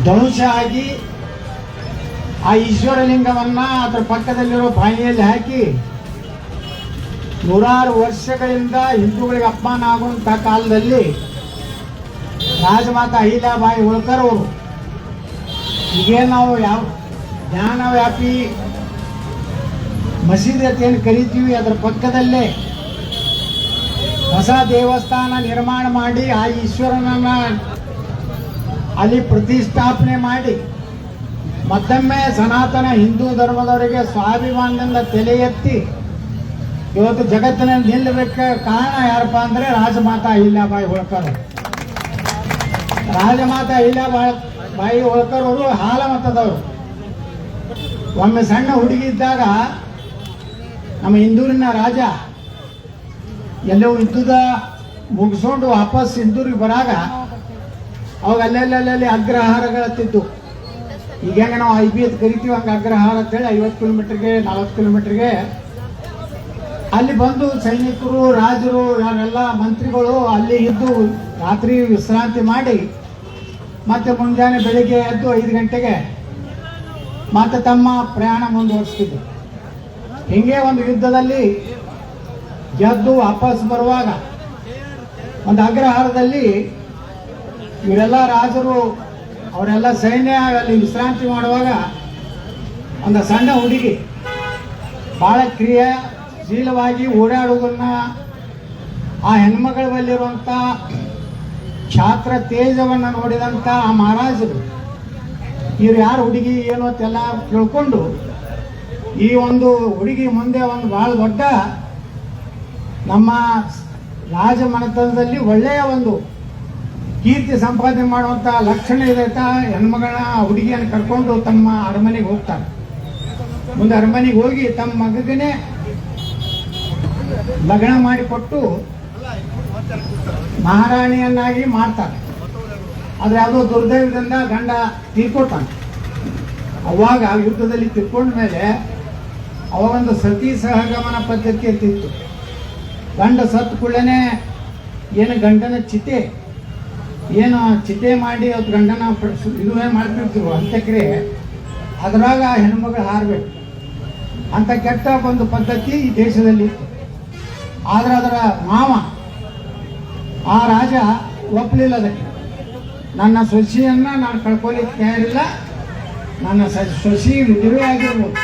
ಧ್ವಂಸ ಆಗಿ ಆ ಈಶ್ವರಲಿಂಗವನ್ನ ಅದರ ಪಕ್ಕದಲ್ಲಿರೋ ಬಾಯಿಯಲ್ಲಿ ಹಾಕಿ ನೂರಾರು ವರ್ಷಗಳಿಂದ ಹಿಂದೂಗಳಿಗೆ ಅಪಮಾನ ಆಗುವಂಥ ಕಾಲದಲ್ಲಿ ರಾಜಮಾತಾ ಅಹಿಲ್ಯಾಬಾಯಿ ಹೋಳ್ಕರ್ ಅವರು ಈಗೇ ನಾವು ಯಾವ ಜ್ಞಾನವ್ಯಾಪಿ ಮಸೀದಿ ಅಂತ ಏನು ಕರಿತೀವಿ ಅದರ ಪಕ್ಕದಲ್ಲೇ ಹೊಸ ದೇವಸ್ಥಾನ ನಿರ್ಮಾಣ ಮಾಡಿ ಆ ಈಶ್ವರನನ್ನ ಅಲ್ಲಿ ಪ್ರತಿಷ್ಠಾಪನೆ ಮಾಡಿ ಮತ್ತೊಮ್ಮೆ ಸನಾತನ ಹಿಂದೂ ಧರ್ಮದವರಿಗೆ ಸ್ವಾಭಿಮಾನದಿಂದ ತಲೆ ಎತ್ತಿ ಇವತ್ತು ಜಗತ್ತಿನಲ್ಲಿ ನಿಲ್ಲಬೇಕು ಕಾರಣ ಯಾರಪ್ಪ ಅಂದರೆ ರಾಜಮಾತಾ ಅಹಿಲ್ಯಾಬಾಯಿ ಹೋಳ್ಕರ್. ರಾಜಮಾತಾ ಅಹಿಲ್ಯಾಬಾಯಿ ಹೋಳ್ಕರ್ ಅವರು ಹಾಲ ಮತದವರು. ಒಮ್ಮೆ ಸಣ್ಣ ಹುಡುಗಿ ಇದ್ದಾಗ ನಮ್ಮ ಇಂದೂರಿನ ರಾಜ ಎಲ್ಲವೂ ಯುದ್ಧದ ಮುಗಿಸ್ಕೊಂಡು ವಾಪಸ್ ಇಂದೂರಿಗೆ ಬರಾಗ ಅವಾಗ ಅಲ್ಲೆಲ್ಲಿ ಅಗ್ರಹಾರಗಳತ್ತಿದ್ದು. ಈಗ ಹೆಂಗೆ ನಾವು IB ಅಂತ ಕರಿತೀವಿ ಹಂಗೆ ಅಗ್ರಹಾರ ಅಂತೇಳಿ 50 ಕಿಲೋಮೀಟರ್ಗೆ 40 ಕಿಲೋಮೀಟರ್ಗೆ ಅಲ್ಲಿ ಬಂದು ಸೈನಿಕರು ರಾಜರು ಯಾರೆಲ್ಲ ಮಂತ್ರಿಗಳು ಅಲ್ಲಿ ಇದ್ದು ರಾತ್ರಿ ವಿಶ್ರಾಂತಿ ಮಾಡಿ ಮತ್ತೆ ಮುಂಜಾನೆ ಬೆಳಿಗ್ಗೆ ಎದ್ದು 5 ಗಂಟೆಗೆ ಮತ್ತೆ ತಮ್ಮ ಪ್ರಯಾಣ ಮುಂದುವರಿಸ್ತಿದ್ರು. ಹಿಂಗೆ ಒಂದು ಯುದ್ಧದಲ್ಲಿ ಗೆದ್ದು ವಾಪಸ್ ಬರುವಾಗ ಒಂದು ಅಗ್ರಹಾರದಲ್ಲಿ ಇವರೆಲ್ಲ ರಾಜರು ಅವರೆಲ್ಲ ಸೈನ್ಯ ಅಲ್ಲಿ ವಿಶ್ರಾಂತಿ ಮಾಡುವಾಗ ಒಂದು ಸಣ್ಣ ಹುಡುಗಿ ಭಾಳ ಕ್ರಿಯಾಶೀಲವಾಗಿ ಓಡಾಡುವುದನ್ನ ಆ ಹೆಣ್ಮಗಳಲ್ಲಿರುವಂಥ ಛಾತ್ರ ತೇಜವನ್ನು ನೋಡಿದಂಥ ಆ ಮಹಾರಾಜರು ಇವ್ರು ಯಾರು ಹುಡುಗಿ ಏನು ಅಂತೆಲ್ಲ ತಿಳ್ಕೊಂಡು ಈ ಒಂದು ಹುಡುಗಿ ಮುಂದೆ ಒಂದು ಭಾಳ ದೊಡ್ಡ ನಮ್ಮ ರಾಜಮನೆತನದಲ್ಲಿ ಒಳ್ಳೆಯ ಒಂದು ಕೀರ್ತಿ ಸಂಪಾದನೆ ಮಾಡುವಂಥ ಲಕ್ಷಣ ಇದೆ ಅಂತ ಹೆಣ್ಮಗಳ ಹುಡುಗಿಯನ್ನು ಕರ್ಕೊಂಡು ತಮ್ಮ ಅರಮನೆಗೆ ಹೋಗ್ತಾರೆ. ಮುಂದೆ ಅರಮನೆಗೆ ಹೋಗಿ ತಮ್ಮ ಮಗನೇ ಲಗ್ನ ಮಾಡಿಕೊಟ್ಟು ಮಹಾರಾಣಿಯನ್ನಾಗಿ ಮಾಡ್ತಾರೆ. ಆದರೆ ಅದು ದುರ್ದೈವದಿಂದ ಗಂಡ ತೀರ್ಕೊತಾನೆ. ಅವಾಗ ಯುದ್ಧದಲ್ಲಿ ತಿರ್ಕೊಂಡ ಮೇಲೆ ಅವಾಗೊಂದು ಸತಿ ಸಹಗಮನ ಪದ್ಧತಿ ಅಂತಿತ್ತು. ಗಂಡ ಸತ್ತು ಕೂಡಲೇ ಏನು ಗಂಡನ ಚಿತೆ ಮಾಡಿ ಅವತ್ತು ಗಂಡನ ಇದು ಏನು ಮಾಡ್ತಿರ್ತೀವಿ ಅಂತ್ಯಕ್ರಿಯೆ, ಅದರಾಗ ಹೆಣ್ಮಗಳು ಹಾರಬೇಕು ಅಂತ ಕೆಟ್ಟ ಒಂದು ಪದ್ಧತಿ ಈ ದೇಶದಲ್ಲಿ ಇತ್ತು. ಆದರೆ ಅದರ ಮಾವ ಆ ರಾಜ ಒಪ್ಪಲಿಲ್ಲ ಅದಕ್ಕೆ. ನನ್ನ ಸೊಸೆಯನ್ನು ನಾನು ಕಳ್ಕೊಲಿಕ್ಕೆ ತಯಾರಿಲ್ಲ, ನನ್ನ ಸೊಸೆ ವಿಧವೆ ಆಗಿರ್ಬೋದು.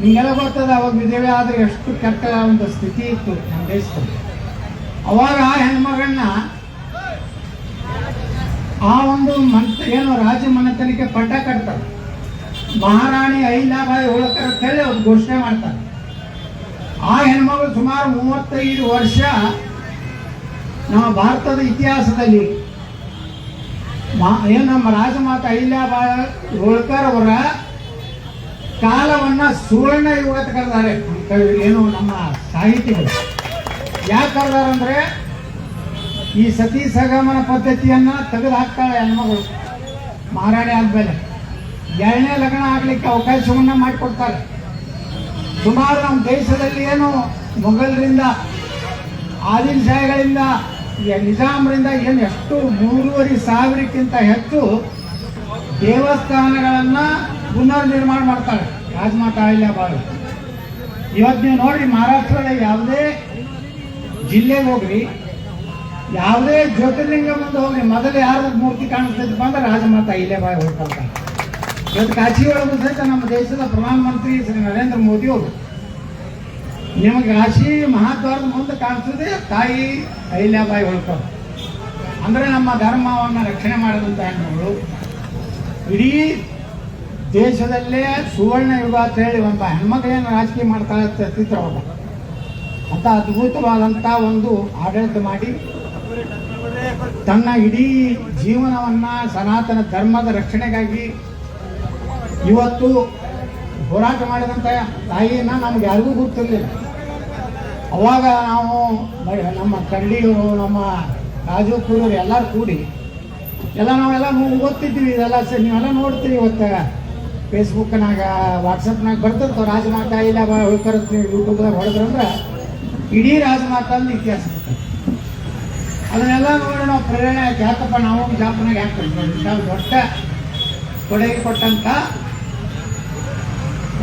ನಿಮಗೆಲ್ಲ ಗೊತ್ತದ ಅವಾಗ ವಿಧವೆ ಆದರೆ ಎಷ್ಟು ಕೆಟ್ಟ ಒಂದು ಸ್ಥಿತಿ ಇತ್ತು ನಮ್ಮ ದೇಶದಲ್ಲಿ. ಅವಾಗ ಆ ಹೆಣ್ಮಗಳನ್ನ ಆ ಒಂದು ಏನು ರಾಜ ಮನೆತನಕ್ಕೆ ಪಟ್ಟ ಕಟ್ತಾರೆ. ಮಹಾರಾಣಿ ಅಹಿಲ್ಯಾಬಾಯಿ ಹೋಳ್ಕರ್ ಅಂತ ಹೇಳಿ ಅವ್ರು ಘೋಷಣೆ ಮಾಡ್ತಾರೆ. ಆ ಹೆಣ್ಮಗಳು ಸುಮಾರು 35 ವರ್ಷ ನಮ್ಮ ಭಾರತದ ಇತಿಹಾಸದಲ್ಲಿ ಏನು ನಮ್ಮ ರಾಜಮಾತಾ ಅಹಿಲ್ಯಾಬಾಯಿ ಹೋಳ್ಕರ್ ಅವರ ಕಾಲವನ್ನ ಸುವರ್ಣ ಯುಗ ಅಂತ ಕರೆದಾರೆ ಏನು ನಮ್ಮ ಸಾಹಿತಿಗಳು. ಯಾಕೆ ಕರೆದಾರಂದ್ರೆ ಈ ಸತಿ ಸಹಗಮನ ಪದ್ಧತಿಯನ್ನ ತೆಗೆದು ಹಾಕ್ತಾಳೆ ಹೆಣ್ಮಗಳು. ಮಹಾರಾಣಿ ಆದ್ಮೇಲೆ 2ನೇ ಲಗ್ನ ಆಗ್ಲಿಕ್ಕೆ ಅವಕಾಶವನ್ನ ಮಾಡಿಕೊಡ್ತಾರೆ. ಸುಮಾರು ನಮ್ಮ ದೇಶದಲ್ಲಿ ಏನು ಮೊಘಲರಿಂದ ಆದಿಲ್ ಶಾಹಿಗಳಿಂದ ನಿಜಾಮರಿಂದ ಏನು ಎಷ್ಟು 3,500ಕ್ಕಿಂತ ಹೆಚ್ಚು ದೇವಸ್ಥಾನಗಳನ್ನ ಪುನರ್ ನಿರ್ಮಾಣ ಮಾಡ್ತಾಳೆ ರಾಜಮಾತಾ ಅಹಿಲ್ಯಾಬಾಯಿ. ಇವತ್ತು ನೀವು ನೋಡ್ರಿ, ಮಹಾರಾಷ್ಟ್ರದ ಯಾವುದೇ ಜಿಲ್ಲೆಗೆ ಹೋಗ್ರಿ, ಯಾವುದೇ ಜ್ಯೋತಿರ್ಲಿಂಗ ಮುಂದೆ ಹೋಗ್ರಿ, ಮೊದಲು ಯಾರು ಮೂರ್ತಿ ಕಾಣಿಸ್ತೈತಪ್ಪ ಅಂದ್ರೆ ರಾಜಮಾತಾ ಅಹಿಲ್ಯಾಬಾಯಿ ಹೋಗ್ತಾರೆ. ಇವತ್ತು ಕಾಶಿ ಒಳಗೂ ಸಹಿತ ನಮ್ಮ ದೇಶದ ಪ್ರಧಾನಮಂತ್ರಿ ಶ್ರೀ ನರೇಂದ್ರ ಮೋದಿ ಅವರು ನಿಮಗೆ ಕಾಶಿ ಮಹಾದ್ವಾರದ ಮುಂದೆ ಕಾಣಿಸ್ತದೆ ತಾಯಿ ಅಹಿಲ್ಯಾಬಾಯಿ ಹೋಳ್ಕರ್. ಅಂದರೆ ನಮ್ಮ ಧರ್ಮವನ್ನು ರಕ್ಷಣೆ ಮಾಡಿದಂಥ ಹೆಣ್ಣುಗಳು ಇಡೀ ದೇಶದಲ್ಲೇ ಸುವರ್ಣ ಯುಗ ಅಂತ ಹೇಳಿ ಒಬ್ಬ ಹೆಣ್ಮಗಳೇನು ರಾಜಕೀಯ ಮಾಡ್ತಾಳೆ ಅಂತ ಅವಾಗ ಅಂತ ಅದ್ಭುತವಾದಂಥ ಒಂದು ಆಡಳಿತ ಮಾಡಿ ತನ್ನ ಇಡೀ ಜೀವನವನ್ನು ಸನಾತನ ಧರ್ಮದ ರಕ್ಷಣೆಗಾಗಿ ಇವತ್ತು ಹೋರಾಟ ಮಾಡಿದಂಥ ತಾಯಿಯನ್ನು ನಮ್ಗೆ ಯಾರಿಗೂ ಗೊತ್ತಿರಲಿಲ್ಲ. ಅವಾಗ ನಾವು ನಮ್ಮ ಕರಡಿಯವರು, ನಮ್ಮ ರಾಜಕುರವರು ಎಲ್ಲರೂ ಕೂಡಿ ನಾವೆಲ್ಲ ಓದ್ತಿದ್ವಿ. ಇದೆಲ್ಲ ಸರ್ ನೀವೆಲ್ಲ ನೋಡ್ತೀವಿ. ಇವತ್ತು ಫೇಸ್ಬುಕ್ನಾಗ ವಾಟ್ಸಪ್ನಾಗ ಬರ್ತಿರ್ತಾವೆ ರಾಜಮಾತಾ ಅಹಿಲ್ಯಾಬಾಯಿ ಹೋಳ್ಕರ್ ಯೂಟ್ಯೂಬ್ದಾಗ ಹೊಡೆದ್ರಂದ್ರೆ ಇಡೀ ರಾಜಮಾತಾಂದು ಇತಿಹಾಸ ಅದನ್ನೆಲ್ಲ ನೋಡಿ ನಾವು ಪ್ರೇರಣೆ ಯಾಕಪ್ಪ ನಾವು ಜಾಪನಾಗ ಯಾಕೆ ದೊಡ್ಡ ಕೊಡುಗೆ ಕೊಟ್ಟಂತ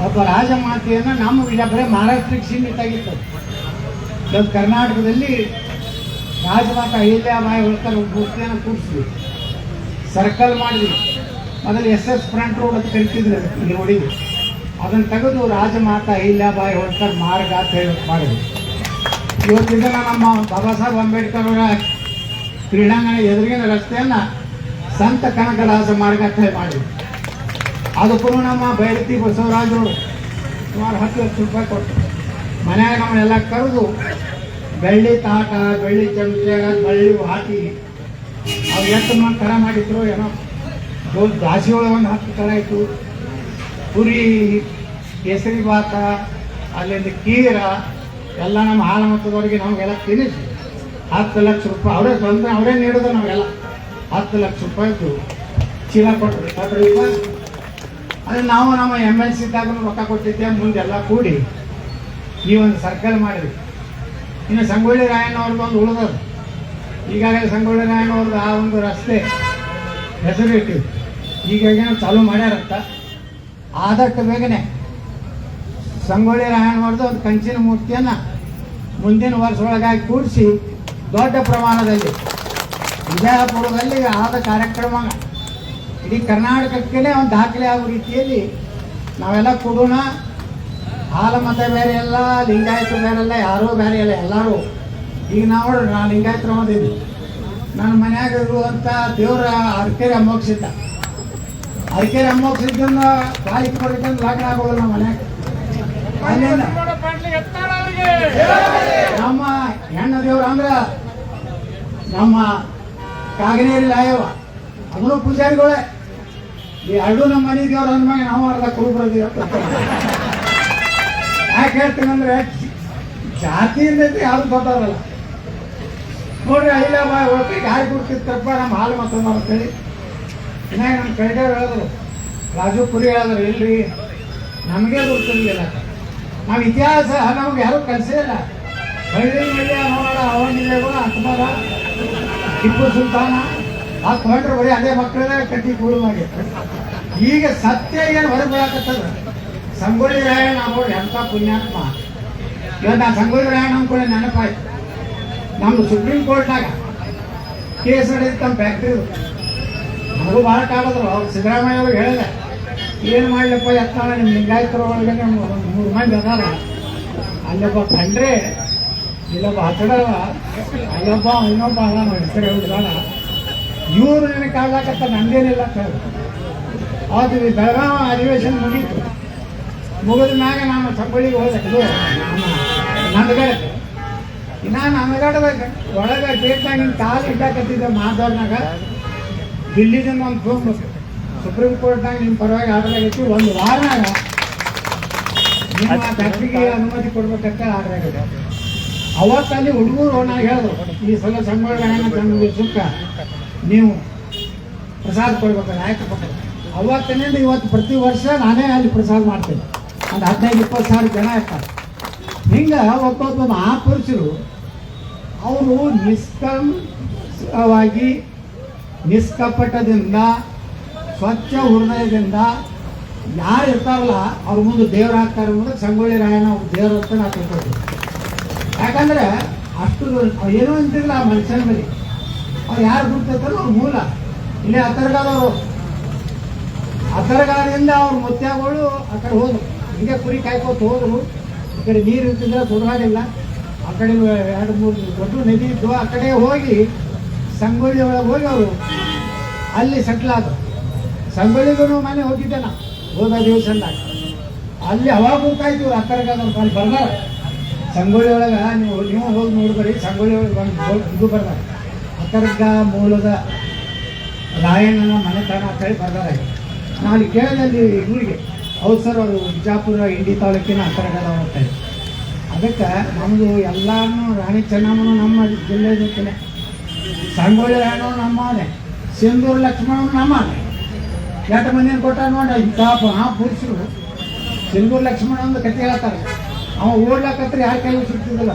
ಒಬ್ಬ ರಾಜಮಾತೆಯನ್ನು ನಮ್ಮ ಬರೀ ಮಹಾರಾಷ್ಟ್ರಕ್ಕೆ ಸೀಮಿತ ಆಗಿತ್ತು. ಇವತ್ತು ಕರ್ನಾಟಕದಲ್ಲಿ ರಾಜಮಾತಾ ಅಹಿಲ್ಯಾಬಾಯಿ ಹೋಳ್ಕರ್ ಮೂರ್ತಿಯನ್ನು ಕೂಡಿಸಿದ್ವಿ, ಸರ್ಕಲ್ ಮಾಡಿದ್ವಿ. ಮೊದಲು SS ಫ್ರಂಟ್ ರೋಡ್ ಅಂತ ಕರಿತಿದ್ರು ಈ ರೋಡಿಗೆ, ಅದನ್ನು ತೆಗೆದು ರಾಜಮಾತಾ ಅಹಿಲ್ಯಾಬಾಯಿ ಹೋಳ್ಕರ್ ಮಾರ್ಗ ಅಂತ ಹೇಳಿ ಮಾಡಿದ್ವಿ. ಇವತ್ತಿನ ನಮ್ಮ ಬಾಬಾ ಸಾಹೇಬ್ ಅಂಬೇಡ್ಕರ್ ಅವರ ಕ್ರೀಡಾಂಗಣ ಎದುರಿಗಿನ ರಸ್ತೆಯನ್ನು ಸಂತ ಕನಕದಾಸ ಮಾರ್ಗ ಅಂತ ಹೇಳಿ ಮಾಡಿದ್ವಿ. ಅದಕ್ಕೂ ನಮ್ಮ ಬೈರತಿ ಬಸವರಾಜರು ಸುಮಾರು 10 ಲಕ್ಷ ರೂಪಾಯಿ ಕೊಟ್ಟು ಮನ್ಯಾಗ ನಮ್ಮನ್ನೆಲ್ಲ ಕರೆದು ಬೆಳ್ಳಿ ತಾಟ, ಬೆಳ್ಳಿ ಚಮಚ, ಬೆಳ್ಳಿ ಹಾಕಿ ಅವು ಎಷ್ಟು ಮಂದಿ ಥರ ಮಾಡಿದ್ರು ಏನೋ. ದಾಸಿ ಒಳಗೆ ಒಂದು 10 ಥರ ಇತ್ತು. ಪುರಿ, ಕೇಸರಿ ಭಾತ, ಅಲ್ಲಿಂದ ಕೀರ ಎಲ್ಲ ನಮ್ಮ ಹಾಲು ಮತದವರಿಗೆ ನಮಗೆಲ್ಲ ತಿನ್ನಿಸಿ 10 ಲಕ್ಷ ರೂಪಾಯಿ ಅವರೇ ನೀಡಿದ್ರು. ನಮಗೆಲ್ಲ 10 ಲಕ್ಷ ರೂಪಾಯಿದು ಚೀಲ ಕೊಟ್ಟರು. ಈಗ ಅದು ನಾವು ನಮ್ಮ MLC ಇದ್ದಾಗ ರೊಕ್ಕ ಕೊಟ್ಟಿದ್ದೆ. ಮುಂದೆಲ್ಲ ಕೂಡಿ ಈ ಒಂದು ಸರ್ಕಲ್ ಮಾಡಿದ್ವಿ. ಇನ್ನು ಸಂಗೊಳ್ಳಿ ರಾಯಣ್ಣವ್ರದ್ದು ಒಂದು ಉಳಿದದು. ಈಗಾಗಲೇ ಸಂಗೊಳ್ಳಿ ರಾಯಣ್ಣವ್ರದ್ದು ಆ ಒಂದು ರಸ್ತೆ ಹೆಸರು ಇಟ್ಟಿವಿ. ಹೀಗಾಗಿ ಚಾಲೂ ಮಾಡ್ಯಾರಂತ. ಆದಷ್ಟು ಬೇಗನೆ ಸಂಗೊಳ್ಳಿ ರಾಯಣ್ಣವ್ರದ್ದು ಒಂದು ಕಂಚಿನ ಮೂರ್ತಿಯನ್ನು ಮುಂದಿನ ವರ್ಷ ಒಳಗಾಗಿ ಕೂಡಿಸಿ ದೊಡ್ಡ ಪ್ರಮಾಣದಲ್ಲಿ ವಿಜಯಪುರದಲ್ಲಿ ಆದ ಕಾರ್ಯಕ್ರಮ ಇಡೀ ಕರ್ನಾಟಕಕ್ಕೆ ಒಂದು ದಾಖಲೆ ಆಗೋ ರೀತಿಯಲ್ಲಿ ನಾವೆಲ್ಲ ಕೊಡೋಣ. ಹಾಲ ಮತ ಬೇರೆ ಎಲ್ಲ, ಲಿಂಗಾಯತರು ಬೇರೆಲ್ಲ, ಯಾರೂ ಬೇರೆ ಇಲ್ಲ, ಎಲ್ಲರೂ. ಈಗ ನಾವು ನಾನು ಲಿಂಗಾಯತರು ಓದಿದ್ವಿ. ನನ್ನ ಮನ್ಯಾಗ ಇರುವಂಥ ದೇವರ ಅರಕೆರೆ ಅಮ್ಮೋಕ್ಷಿದ್ದ. ಅರಕೆರೆ ಅಮ್ಮೋಕ್ಷಿದ್ದನ್ನು ಬಾಳಿಕೆ ಕೊಡಬೇಕಂತ ಲಗ್ನ ಆಗೋದು ನಮ್ಮ ಮನ್ಯಾಗ. ಅಲ್ಲಿಂದ ನಮ್ಮ ಹೆಣ್ಣು ದೇವ್ರು ಅಂದ್ರೆ ನಮ್ಮ ಕಾಗನೇರಿ ಲಾಯವ, ಅದನ್ನು ಪೂಜಾರಿಗಳೇ. ಈ ಎರಡು ನಮ್ಮ ಮನೆ ದೇವ್ರು ಅಂದ್ಮ್ಯಾಗ ನಾವು ಅರ್ಧ ಕುರುಬರದೀವಿ ಅಂತ ಯಾಕೆ ಹೇಳ್ತೀನಂದ್ರೆ ಜಾತಿಯಿಂದ ಯಾವುದು ಗೊತ್ತಾಗಲ್ಲ. ನೋಡ್ರಿ, ಅಹಿಲ್ಯಾಬಾಯಿ ಹೋಳ್ಕರ್ ಯಾರು ಕೊಡ್ತಿತ್ತಪ್ಪ ನಮ್ಮ ಹಾಲು ಮತ್ತೊಂದು ಅಂತೇಳಿ. ಇನ್ನ ನಮ್ಮ ಕೈದೇವ್ರು ಹೇಳಿದ್ರು, ರಾಜು ಪುರಿ ಹೇಳಿದ್ರು, ಇಲ್ರಿ ನಮಗೆ ಗೊತ್ತಿರಲಿಲ್ಲ. ನಾವು ಇತಿಹಾಸ ನಮ್ಗೆ ಯಾರೂ ಕಲಿಸೇ ಇಲ್ಲ. ಹಳ್ಳಿ ನೋಡ ಅವನಿಗಳು ಅಕ್ಬರ, ಟಿಪ್ಪು ಸುಲ್ತಾನ ಆ ತೊಗೊಂಡ್ರೆ ಬರೀ ಅದೇ ಮಕ್ಕಳೇ ಕಟ್ಟಿ ಕೂಡುವಾಗೆ. ಈಗ ಸತ್ಯ ಏನು ಹೊರಬೀಳಕತ್ತದ. ಸಂಗೊಳ್ಳಿ ರಾಯಣ್ಣ ನೋಡಿ ಎಂಥ ಪುಣ್ಯಾತ್ಮ. ಇವತ್ತು ನಾನು ಸಂಗೊಳ್ಳಿ ರಾಯಣ್ಣ ಅಂದ್ಕೊಳ್ಳಿ ನೆನಪಾಯ್ತು. ನಮ್ದು ಸುಪ್ರೀಂ ಕೋರ್ಟ್ನಾಗ ಕೇಸ್ ನಡೆದಿತ್ತು ನಮ್ಮ ಫ್ಯಾಕ್ಟ್ರಿದು. ನಮಗೂ ಭಾಳ ಕಾಲದ್ರು. ಅವ್ರು ಸಿದ್ದರಾಮಯ್ಯ ಅವ್ರಿಗೆ ಹೇಳಿದೆ, ಏನು ಮಾಡಲಪ್ಪ ಎತ್ತಾಳ ನಿಮ್ಮ ಲಿಂಗಾಯತರ ಒಳಗೆ 3 ಮಂದಿ ಅದಾರ, ಅಲ್ಲೊಬ್ಬ ಕಂಡ್ರೆ ಇಲ್ಲೊಬ್ಬ ಹತ್ತಡವ, ಅಲ್ಲೊಬ್ಬ ಇನ್ನೊಬ್ಬ ಅಲ್ಲ ಹೆಸರು ಹೇಳಿದಾಳ. ಇವರು ನನಗೆ ಕಾಡ್ಲಾಕತ್ತ, ನಂದೇನಿಲ್ಲ ಸರ್. ಅವತ್ತು ಬೆಳಗಾವ ಅಧಿವೇಶನ ಮುಗೀತು. ಮುಗಿದ ಮ್ಯಾಗ ನಾನು ಸಂಗೊಳ್ಳಿಗೆ ಹೋದೆ. ಇದು ನಂದಗಡಕ್ಕೆ. ಇನ್ನು ನಂದಗಡದಾಗ ಒಳಗೆ ಗೇಟ್ನಾಗಿನ ಕಾಲು ಇಟ್ಟಾಕತ್ತಿದ್ದೆ ಮಾತಾಡ್ನಾಗ. ದಿಲ್ಲಿದಿಂದ ಒಂದು ಫೋನ್ ಬಂತು, ಸುಪ್ರೀಂ ಕೋರ್ಟ್ನಾಗ ನಿಮ್ಮ ಪರವಾಗಿ ಆರ್ಡರ್ ಆಗೈತಿ, 1 ವಾರನಾಗ ನಿಮ್ಮ ಫ್ಯಾಕ್ಟ್ರಿಗೆ ಅನುಮತಿ ಕೊಡ್ಬೇಕಂತ ಆರ್ಡರ್ ಆಗಿದೆ. ಅವತ್ತಲ್ಲಿ ಹುಡುಗರು ನಾನು ಹೇಳಿದ್ರು, ಈ ಸಲ ಸಂಗೊಳ್ಳಿ ರಾಯಣ್ಣ ಸುಖ ನೀವು ಪ್ರಸಾದ ಕೊಡ್ಬೇಕು, ನಾಯಕ ಕೊಡ್ಬೇಕು. ಅವತ್ತಿನಿಂದ ಇವತ್ತು ಪ್ರತಿ ವರ್ಷ ನಾನೇ ಅಲ್ಲಿ ಪ್ರಸಾದ ಮಾಡ್ತೇನೆ. ಒಂದು 15-20 ಸಾವಿರ ಜನ ಇರ್ತಾರೆ. ಹಿಂಗೆ ಒಬ್ಬೊಬ್ಬ ಮಹಾಪುರುಷರು ಅವರು ನಿಷ್ಕಂವಾಗಿ, ನಿಷ್ಕಪಟದಿಂದ, ಸ್ವಚ್ಛ ಹೃದಯದಿಂದ ಯಾರು ಇರ್ತಾರಲ್ಲ ಅವ್ರ ಮುಂದೆ ದೇವ್ರು ಹಾಕ್ತಾರೆ. ಮುಂದೆ ಸಂಗೊಳ್ಳಿ ರಾಯಣ್ಣ ಅವ್ರು ದೇವ್ರ ಅಂತ ನಾವು ತಿಳ್ಕೊಳ್ತೀವಿ. ಯಾಕಂದರೆ ಅಷ್ಟು ಏನೋ ಅಂತಿರಲ್ಲ ಆ ಮನುಷ್ಯನ ಬಳಿ. ಅವ್ರು ಯಾರು ಗುರ್ತಿರ್ತಾರೋ ಅವ್ರ ಮೂಲ ಇಲ್ಲೇ ಅತರ್ಗಾದವರು. ಅತರ್ಗಾದಿಂದ ಅವ್ರ ಮುತ್ಯಾಗಳು ಆ ಕಡೆ ಹೋದ್ರು. ಹಿಂಗೆ ಕುರಿ ಕಾಯ್ಕೋತ ಹೋದ್ರು. ಈ ಕಡೆ ನೀರು ಇರ್ತಿದ್ರೆ ಸುಡಗಾಡಿಲ್ಲ. ಆ ಕಡೆ 2-3 ದೊಡ್ಡ ನದಿ ಇದ್ದು. ಆ ಕಡೆ ಹೋಗಿ ಸಂಗೊಳ್ಳಿ ಒಳಗೆ ಹೋಗಿ ಅವರು ಅಲ್ಲಿ ಸೆಟ್ಲ್ ಆದರು. ಸಂಗೊಳ್ಳಿಗೂ ಮನೆ ಹೋಗಿದ್ದೆ ನಾ ಹೋದ ದಿವಸದಾಗ. ಅಲ್ಲಿ ಅವಾಗ ಹೋಗ್ತಾಯಿದ್ವಿ. ಅತರ್ಗಾದವ್ರು ಅಲ್ಲಿ ಬರ್ದಾರ ಸಂಗೊಳ್ಳಿ ಒಳಗೆ. ನೀವು ಹೋಗಿ ನೋಡಿದ್ರಿ, ಸಂಗೊಳ್ಳಿ ಒಳಗೆ ಒಂದು ಇದು ಬರ್ದಾರ, ಅತರ್ಗ ಮೂಲದ ರಾಯಣ್ಣನ ಮನೆತನ ಅಂತೇಳಿ ಬರ್ದಾರ. ನಾನು ಕೇಳಿದಲ್ಲಿ ಇವರಿಗೆ ಹೌದು ಸರ್, ಅವರು ಬಿಜಾಪುರ ಇಂಡಿ ತಾಲೂಕಿನ ಅತರ್ಗದವ್ರು ಹೋಗ್ತಾರೆ. ಅದಕ್ಕೆ ನಮ್ಮದು ಎಲ್ಲರೂ ರಾಣಿ ಚೆನ್ನಮ್ಮನು ನಮ್ಮ ಜಿಲ್ಲೆ ಜೊತೆ, ಸಂಗೊಳ್ಳಿ ರಾಯಣ್ಣವ್ರು ನಮ್ಮವನೇ, ಸಿಂಧೂರು ಲಕ್ಷ್ಮಣನು ನಮ್ಮವನೇ. 2 ಮಂದಿನ ಕೊಟ್ಟ ನೋಡಿ ಇಂಥ ಪುರುಷರು. ಸಿಂಧೂರು ಲಕ್ಷ್ಮಣ ಒಂದು ಕತೆ ಹೇಳ್ತಾರೆ. ಅವ ಓಡ್ಲಕ್ಕತ್ರ ಯಾರ ಕೈ ಸಿಗ್ತಿದ್ದಿಲ್ಲ.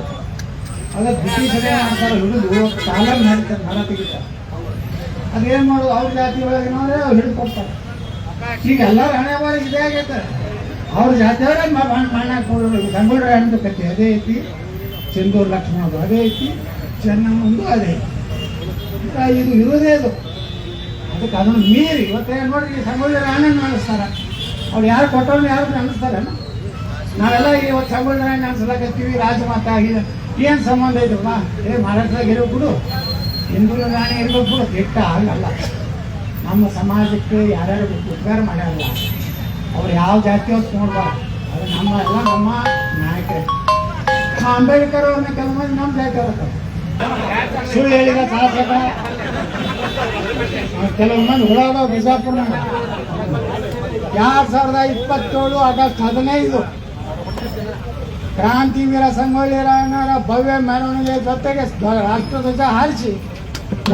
ಅದ ಬ್ರಿಟಿಷರೇ ಮಾಡ್ತಾರೆ, ಹಿಡಿದು ಕಾಲಲ್ಲಿ ನಡೀತಾರೆ, ಮರ ತೆಗಿತಾರೆ. ಅದೇನು ಮಾಡೋದು, ಅವ್ರ ಜಾತಿ ಒಳಗೆ ನೋಡ್ರೆ ಅವ್ರು ಹಿಡಿದು ಕೊಡ್ತಾರೆ. ಈಗ ಎಲ್ಲರೂ ಹಣೆ ಬಾರಿಗೆ ಇದೇ ಆಗೈತೆ. ಅವ್ರ ಜಾತಿಯವರೇ ಸಂಗೊಳ್ಳಿ ರಾಯಣ್ಣದ ಕಥೆ ಅದೇ ಐತಿ, ಚಂದೂರು ಲಕ್ಷ್ಮಣದು ಅದೇ ಐತಿ, ಚೆನ್ನಮ್ಮಂದು ಅದೇ ಐತಿ. ಇದು ಇರೋದೇ ಇದು. ಅದಕ್ಕೆ ಅದನ್ನು ಮೀರಿ ಇವತ್ತೇನು ನೋಡ್ರಿ ಸಂಗೊಳ್ಳಿ ರಾಯಣ್ಣನ ಅನಿಸ್ತಾರ. ಅವ್ರು ಯಾರು ಕೊಟ್ಟವ್ರನ್ನ ಯಾರು ಅನಿಸ್ತಾರ. ನಾವೆಲ್ಲ ಇವತ್ತು ಸಂಗೊಳ್ಳಿ ರಾಯಣ್ಣ ಅನ್ಸಲಕತ್ತೀವಿ. ರಾಜಮಾತಾ ಏನು ಸಂಬಂಧ ಐತಪ್ಪ? ಮಹಾರಾಷ್ಟ್ರದಾಗ ಇರೋ ಬಿಡು, ಹಿಂದೂ ರಾಣಿ ಇರ್ಬೇಕು ಬಿಡು, ಕೆಟ್ಟ ಆಗಲ್ಲ. ನಮ್ಮ ಸಮಾಜಕ್ಕೆ ಯಾರ್ಯಾರು ಉದ್ಧಾರ ಮಾಡ್ಯಾರಲ್ಲ ಅವ್ರು ಯಾವ ಜಾತಿ ಹೊತ್ತು ನೋಡ್ಬಾರ್ದು. ಅದು ನಮ್ಮ ಎಲ್ಲ ನಮ್ಮ ನಾಯಕರೇ. ಅಂಬೇಡ್ಕರ್ ಅವ್ರನ್ನ ಕೆಲವು ಮಂದಿ ನಮ್ಮ ಜಾತಿ ಅವ್ರ ಸುಳ್ಳು ಹೇಳಿದ ಶಾಸಕ ಕೆಲವು ಮಂದಿ ಹುಳಾದ ಬಿಜಾಪುರ 2027 ಆಗಸ್ಟ್ 15 ಕ್ರಾಂತಿವೀರ ಸಂಗೊಳ್ಳಿ ರಾಯಣ್ಣರ ಭವ್ಯ ಮೆರವಣಿಗೆ ಜೊತೆಗೆ ರಾಷ್ಟ್ರಧ್ವಜ ಹಾರಿಸಿ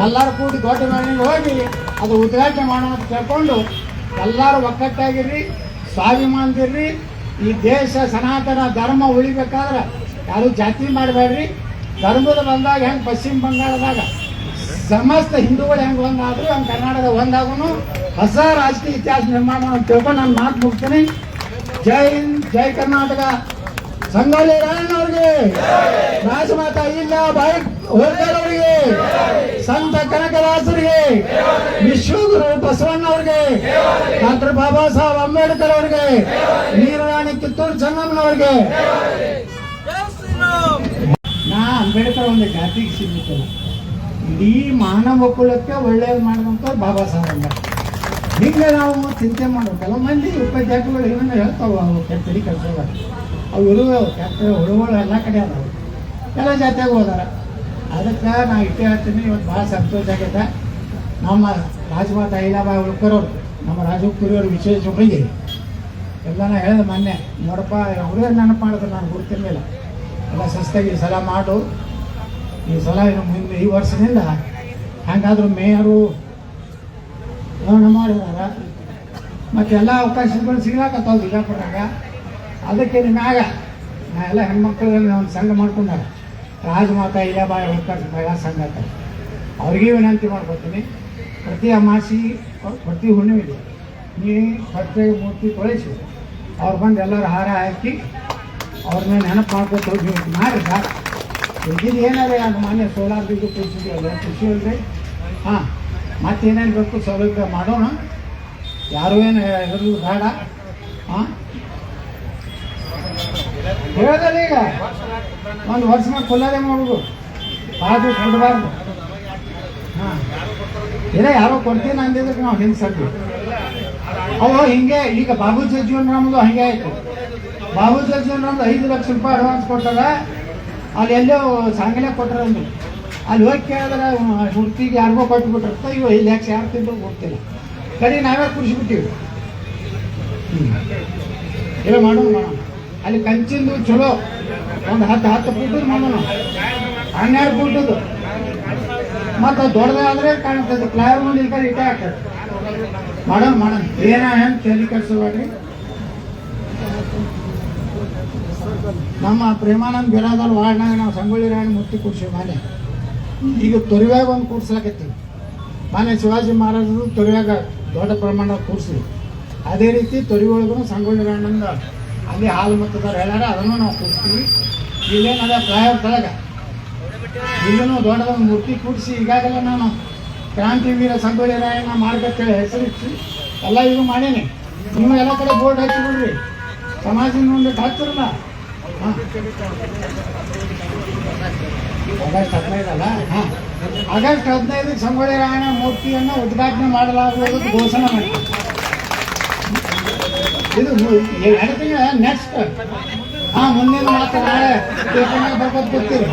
ಎಲ್ಲರೂ ಕೂಡಿ ದೊಡ್ಡ ಮೆರವಣಿಗೆ ಹೋಗಿ ಅದು ಉದ್ಘಾಟನೆ ಮಾಡೋಣ ಕೇಳ್ಕೊಂಡು ಎಲ್ಲರೂ ಒಕ್ಕಟ್ಟಾಗಿರ್ರಿ, ಸ್ವಾಭಿಮಾನದಿರ್ರಿ. ಈ ದೇಶ ಸನಾತನ ಧರ್ಮ ಉಳಿಬೇಕಾದ್ರೆ ಯಾರು ಜಾತಿ ಮಾಡಬೇಡ್ರಿ. ಧರ್ಮದ ಬಂದಾಗ ಹೆಂಗೆ ಪಶ್ಚಿಮ ಬಂಗಾಳದಾಗ ಸಮಸ್ತ ಹಿಂದೂಗಳು ಹೆಂಗೆ ಒಂದಾದ್ರು ಹಂಗೆ ಕರ್ನಾಟಕದ ಒಂದಾಗೂ ಹೊಸ ರಾಜಕೀಯ ಇತಿಹಾಸ ನಿರ್ಮಾಣ ಮಾಡೋದು ತಿಳ್ಕೊಂಡು ನಾನು ಮಾತು ಮುಗ್ತೀನಿ. ಜೈ ಹಿಂದ್, ಜೈ ಕರ್ನಾಟಕ. ಸಂಗೊಳ್ಳಿ ರಾಯಣ್ಣವ್ರಿಗೆ, ರಾಜಮಾತಾ ಇಲ್ಲ ಬಾಯಿ ಹೋಲ್ಕರ್ ಅವರಿಗೆ, ಸಂತ ಕನಕದಾಸರಿಗೆ, ವಿಶ್ವಗುರು ಬಸವಣ್ಣವ್ರಿಗೆ, ಡಾಕ್ಟರ್ ಬಾಬಾ ಸಾಹೇಬ್ ಅಂಬೇಡ್ಕರ್ ಅವರಿಗೆ, ನೀರಾಣಿ ಕಿತ್ತೂರು ಚೆನ್ನಮ್ಮನವ್ರಿಗೆ. ನಾ ಅಂಬೇಡ್ಕರ್ ಒಂದು ಜಾತಿಗೆ ಸೀಮಿತಲ್ಲ, ಇಡೀ ಮಾನವ ಕುಲಕ್ಕೆ ಒಳ್ಳೇದು ಮಾಡಿದಂಥವ್ರು ಬಾಬಾ ಸಾಹೇಬ್ ಅಂಬೇಡ್ಕರ್. ಹಿಂಗೆ ನಾವು ಚಿಂತೆ ಮಾಡೋ ಕೆಲವು ಮಂದಿ ಉಪಜಾತಿಗಳು ಏನಂದ್ರೆ ಹೇಳ್ತಾವೆ, ಅವು ಕೆಟ್ಟಡಿ ಕೆಲಸಗಳು ಅವು ಇರುವೆ, ಕೆಟ್ಟ ಹುಳುಗಳು ಎಲ್ಲ ಕಡೆ ಅದಾವೆ, ಎಲ್ಲ ಜಾತಿಯಾಗ ಹೋದಾರ. ಅದಕ್ಕೆ ನಾ ಇಟ್ಟೇ ಹೇಳ್ತೀನಿ. ಇವತ್ತು ಭಾಳ ಸಂತೋಷ ಆಗೈತೆ. ನಮ್ಮ ರಾಜಮಾತಾ ಅಹಿಲ್ಯಾಬಾಯಿ ಹೋಳ್ಕರ್ ಅವರು, ನಮ್ಮ ರಾಜಕುರಿಯವರು ವಿಶೇಷ ಹುಡುಗಿ ಎಲ್ಲನ ಹೇಳಿದೆ ಮೊನ್ನೆ. ನೋಡಪ್ಪ ಅವರೇ ನೆನಪು ಮಾಡಿದ್ರು, ನಾನು ಗುರ್ತಿರ್ಲಿಲ್ಲ. ಎಲ್ಲ ಸಸ್ತಾಗಿ ಈ ಸಲ ಮಾಡು, ಈ ಸಲ ಇನ್ನು ಮುಂದೆ ಈ ವರ್ಷದಿಂದ ಹಾಗಾದ್ರೂ ಮೇಯರು ಮಾಡಿದಾರ, ಮತ್ತೆಲ್ಲ ಅವಕಾಶಗಳು ಸಿಗ್ಲಾಕತ್ತಾವ ಬಿಜಾಪುರದಾಗ. ಅದಕ್ಕೆ ನಿಮ್ಮಾಗ ನಾ ಎಲ್ಲ ಹೆಣ್ಮಕ್ಳಲ್ಲಿ ಒಂದು ಸಂಘ ಮಾಡ್ಕೊಂಡಾರ, ರಾಜಮಾತಾ ಅಹಿಲ್ಯಾಬಾಯಿ ಹೋಳ್ಕರ್ ಮಹಿಳಾ ಸಂಘ ಅಂತ. ಅವ್ರಿಗೆ ವಿನಂತಿ ಮಾಡ್ಕೊತೀನಿ, ಪ್ರತಿ ಅಮಾಸಿ ಪ್ರತಿ ಹುಣ್ಣಿಮೆಗೆ ನೀ ಭಕ್ತಿ ಮೂರ್ತಿ ತೊಳಿಸಿ ಅವ್ರು ಬಂದು ಎಲ್ಲರೂ ಹಾರ ಹಾಕಿ ಅವ್ರನ್ನ ನೆನಪು ಮಾಡ್ಕೊತ ಹೋಗಿ ಮಾಡಿ ಸಾಕು. ಇದ್ದಿದ್ದು ಏನಾದ್ರೆ ಅದು ಮಾನ್ಯ ಸೋಲಾರ್ ಬಿದ್ದು ಕೂರಿಸಿದ್ವಲ್ಲ, ಖುಷಿ ಅಲ್ರಿ. ಹಾಂ, ಮತ್ತೇನೇನು ಬೇಕು ಸೌಲಭ್ಯ ಮಾಡೋಣ, ಯಾರು ಏನು ಹೆದರ್ಲು ಬೇಡ. ಹಾಂ, ಹೇಳೋದಲ್ಲ ಈಗ ಒಂದು ವರ್ಷ ಮೇಲೆ ಕೊಲ್ಲದೆ ಮಾಡೋದು, ಬಾಜು ಕೊಡಬಾರ್ದು. ಹಾಂ, ಇಲ್ಲ ಯಾರೋ ಕೊಡ್ತೀನಿ ಅಂದಿದ್ದಕ್ಕೆ ನಾವು ಹಿಂದೆ ಸದ್ವಿ. ಅವು ಹಿಂಗೆ ಈಗ ಬಾಬೂಜಿ ಜೀವನರಾಮದು ಹಾಗೆ ಆಯಿತು. ಬಾಬೂಜಿ ಜೀವನರಾಮದು 5 ಲಕ್ಷ ರೂಪಾಯಿ ಅಡ್ವಾನ್ಸ್ ಕೊಟ್ಟಾಗ ಅಲ್ಲಿ ಎಲ್ಲೋ ಸಾಂಗಲೆ ಕೊಟ್ಟರಂದು ಅಲ್ಲಿ ಹೋಗಿ ಕೇಳಿದ್ರೆ ಹುಡ್ತಿಗೆ ಯಾರಿಗೋ ಕೊಟ್ಬಿಟ್ಟಿರ್ತ. ಇವು 5 ಲಕ್ಷ ಯಾರು ತಿಂದು ಗೊತ್ತಿಲ್ಲ. ಕಡೆ ನಾವೇ ಕುಡಿಸ್ಬಿಟ್ಟಿವಿ. ಇಲ್ಲ ಮಾಡೋಣ ಅಲ್ಲಿ ಕಂಚಿಂದು ಚಲೋ ಒಂದು 10 ಫುಟ್ಟದ್ದು ಮಾಡೋಣ, 12 ಫುಟ್ಟದ್ದು. ಮತ್ತು ದೊಡ್ಡದಾದ್ರೆ ಕಾಣ್ತದೆ, ಫ್ಲೈಓವರ್ ಮುಂದೆ ಈ ಕಡೆ ಇಟ್ಟೆ ಆಗ್ತದೆ. ಮಾಡೋಣ ಏನು ತಲೆ ಕೆಡಿಸಬೇಡ್ರಿ. ನಮ್ಮ ಪ್ರೇಮಾನಂದ ಬಿರಾದವ್ರ ವಾರ್ಡ್ನಾಗ ನಾವು ಸಂಗೊಳ್ಳಿ ರಾಯಣ್ಣ ಮೂರ್ತಿ ಕೂರ್ಸಿವಿ. ಮಾನೆ ಈಗ ತೊರಿವ್ಯಾಗ ಒಂದು ಕೂರ್ಸ್ಲಾಕತ್ತೀವಿ. ಮಾನ್ಯ ಶಿವಾಜಿ ಮಹಾರಾಜರು ತೊರಿವ್ಯಾಗ ದೊಡ್ಡ ಪ್ರಮಾಣದ ಕೂರ್ಸಿವಿ. ಅದೇ ರೀತಿ ತೊರಿವೊಳಗೂ ಸಂಗೊಳ್ಳಿ ರಾಯಣ್ಣಂದ ಅಲ್ಲಿ ಹಾಲು ಮತ್ತದವ್ರು ಹೇಳ್ಯಾರ, ಅದನ್ನು ನಾವು ಕೂರಿಸ್ತೀವಿ. ಇಲ್ಲೇನದ ಫ್ಲೈಓವರ್ ಕೆಳಗೆ ಇಲ್ಲೂ ದೊಡ್ಡದೊಂದು ಮೂರ್ತಿ ಕೂಡಿಸಿ ಈಗಾಗಲೇ ನಾನು ಕ್ರಾಂತಿವೀರ ಸಂಗೊಳ್ಳಿ ರಾಯಣ್ಣ ಮಾರ್ಗಕ್ಕೆ ಹೆಸರಿಸಿ ಎಲ್ಲ ಇದು ಮಾಡೀನಿ. ನೀವು ಎಲ್ಲ ಕಡೆ ಬೋರ್ಡ್ ಹಚ್ಚಿಬಿಡ್ರಿ, ಸಮಾಜದ ಮುಂದೆ ಹಚ್ಚಿರಲ್ಲ. ಹಾಂ, ಆಗಸ್ಟ್ 15 ಅಲ್ಲ? ಹಾಂ, ಆಗಸ್ಟ್ 15 ಸಂಗೊಳ್ಳಿ ರಾಯಣ್ಣ ಮೂರ್ತಿಯನ್ನು ಉದ್ಘಾಟನೆ ಮಾಡಲಾಗುವುದು ಘೋಷಣೆ ಮಾಡಿ. ಇದು 2 ತಿಂಗಳ ನೆಕ್ಸ್ಟ್. ಹಾಂ, ಮುಂದಿನ ಮಾತು ನಾಳೆ ಪೇಪರ್ನಾಗ ಬರ್ಬೋದು ಗೊತ್ತೀರಿ.